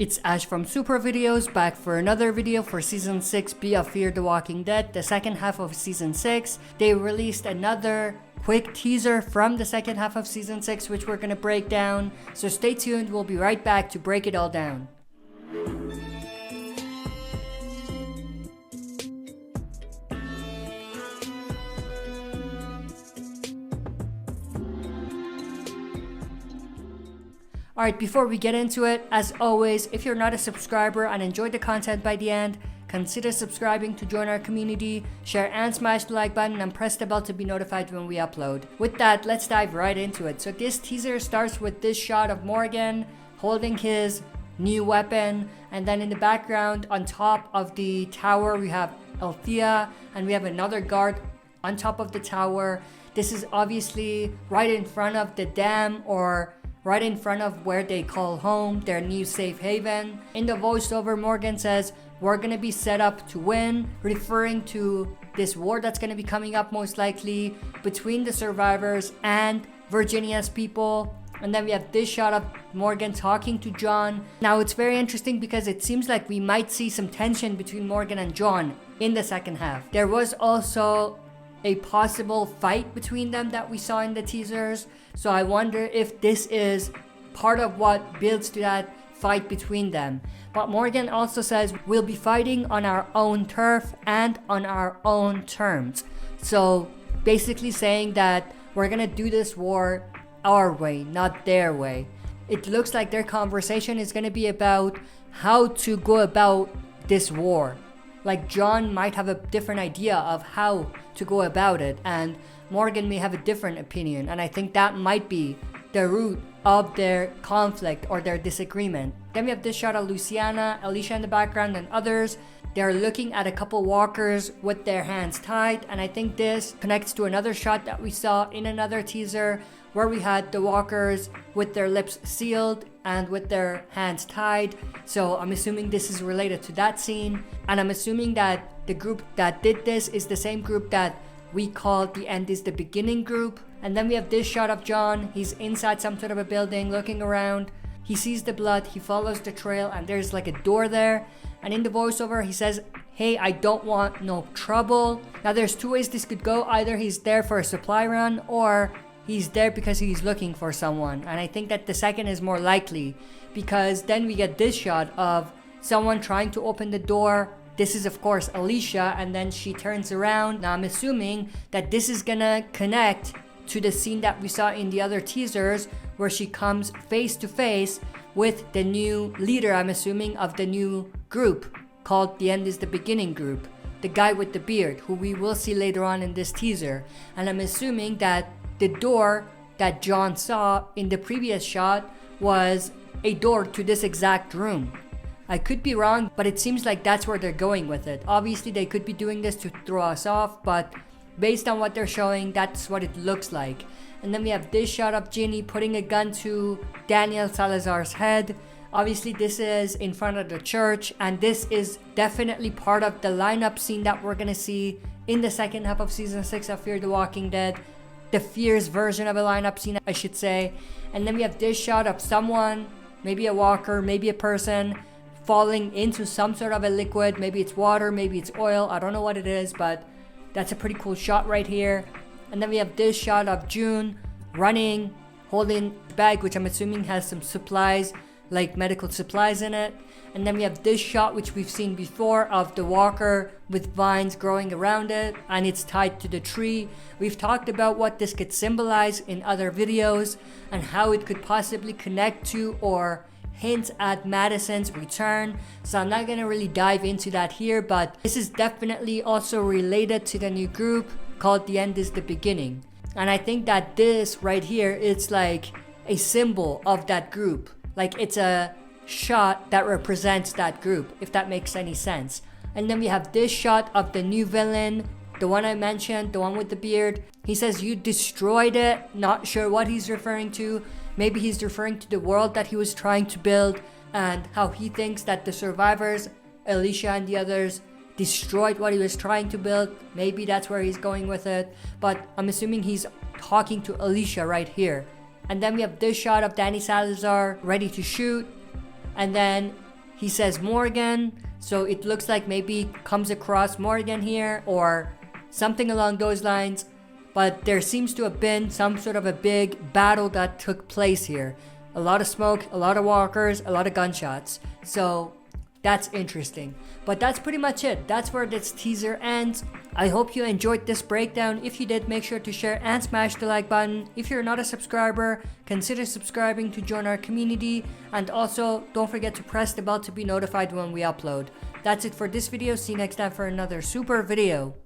It's Ash from Super Videos back for another video for Season 6 B of Fear the Walking Dead, the second half of Season 6. They released another quick teaser from the second half of Season 6 which we're gonna break down, so stay tuned, we'll be right back to break it all down. Alright, before we get into it, as always, if you're not a subscriber and enjoyed the content by the end, consider subscribing to join our community, share and smash the like button and press the bell to be notified when we upload. With that, let's dive right into it. So this teaser starts with this shot of Morgan holding his new weapon, and then in the background on top of the tower we have Althea and we have another guard on top of the tower. This is obviously right in front of the dam, or right in front of where they call home, their new safe haven. In the voiceover, Morgan says, "We're gonna be set up to win," referring to this war that's gonna be coming up most likely between the survivors and Virginia's people. And then we have this shot of Morgan talking to John. Now it's very interesting because it seems like we might see some tension between Morgan and John in the second half. There was also a possible fight between them that we saw in the teasers, so I wonder if this is part of what builds to that fight between them. But Morgan also says we'll be fighting on our own turf and on our own terms, so basically saying that we're gonna do this war our way, not their way. It looks like their conversation is gonna be about how to go about this war. Like John might have a different idea of how to go about it, and Morgan may have a different opinion, and I think that might be the root of their conflict or their disagreement. Then we have this shot of Luciana, Alicia in the background, and others. They're looking at a couple walkers with their hands tied, and I think this connects to another shot that we saw in another teaser where we had the walkers with their lips sealed and with their hands tied. So I'm assuming this is related to that scene, and I'm assuming that the group that did this is the same group that we called the End is the Beginning group. And then we have this shot of John. He's inside some sort of a building looking around. He sees the blood, he follows the trail, and there's like a door there. And in the voiceover he says, "Hey, I don't want no trouble." Now there's two ways this could go. Either he's there for a supply run, or he's there because he's looking for someone. And I think that the second is more likely, because then we get this shot of someone trying to open the door. This is of course Alicia, and then she turns around. Now I'm assuming that this is gonna connect to the scene that we saw in the other teasers where she comes face to face with the new leader, I'm assuming, of the new group called the End is the Beginning group, the guy with the beard who we will see later on in this teaser. And I'm assuming that the door that John saw in the previous shot was a door to this exact room. I could be wrong, but it seems like that's where they're going with it. Obviously they could be doing this to throw us off, but based on what they're showing, that's what it looks like. And then we have this shot of Ginny putting a gun to Daniel Salazar's head. Obviously this is in front of the church, and this is definitely part of the lineup scene that we're gonna see in the second half of Season 6 of Fear the Walking Dead. The Fear's version of a lineup scene, I should say. And then we have this shot of someone, maybe a walker, maybe a person, falling into some sort of a liquid. Maybe it's water, maybe it's oil, I don't know what it is, but that's a pretty cool shot right here. And then we have this shot of June running, holding a bag which I'm assuming has some supplies, like medical supplies in it. And then we have this shot which we've seen before of the walker with vines growing around it, and it's tied to the tree. We've talked about what this could symbolize in other videos and how it could possibly connect to or hint at Madison's return, so I'm not gonna really dive into that here, but this is definitely also related to the new group called the End is the Beginning. And I think that this right here, it's like a symbol of that group, like it's a shot that represents that group, if that makes any sense. And then we have this shot of the new villain, the one I mentioned, the one with the beard. He says you destroyed it, not sure what he's referring to. Maybe he's referring to the world that he was trying to build and how he thinks that the survivors, Alicia and the others, destroyed what he was trying to build. Maybe that's where he's going with it, but I'm assuming he's talking to Alicia right here. And then we have this shot of Danny Salazar ready to shoot, and then he says Morgan, so it looks like maybe comes across Morgan here or something along those lines. But there seems to have been some sort of a big battle that took place here. A lot of smoke, a lot of walkers, a lot of gunshots. So that's interesting. But that's pretty much it. That's where this teaser ends. I hope you enjoyed this breakdown. If you did, make sure to share and smash the like button. If you're not a subscriber, consider subscribing to join our community. And also, don't forget to press the bell to be notified when we upload. That's it for this video. See you next time for another super video.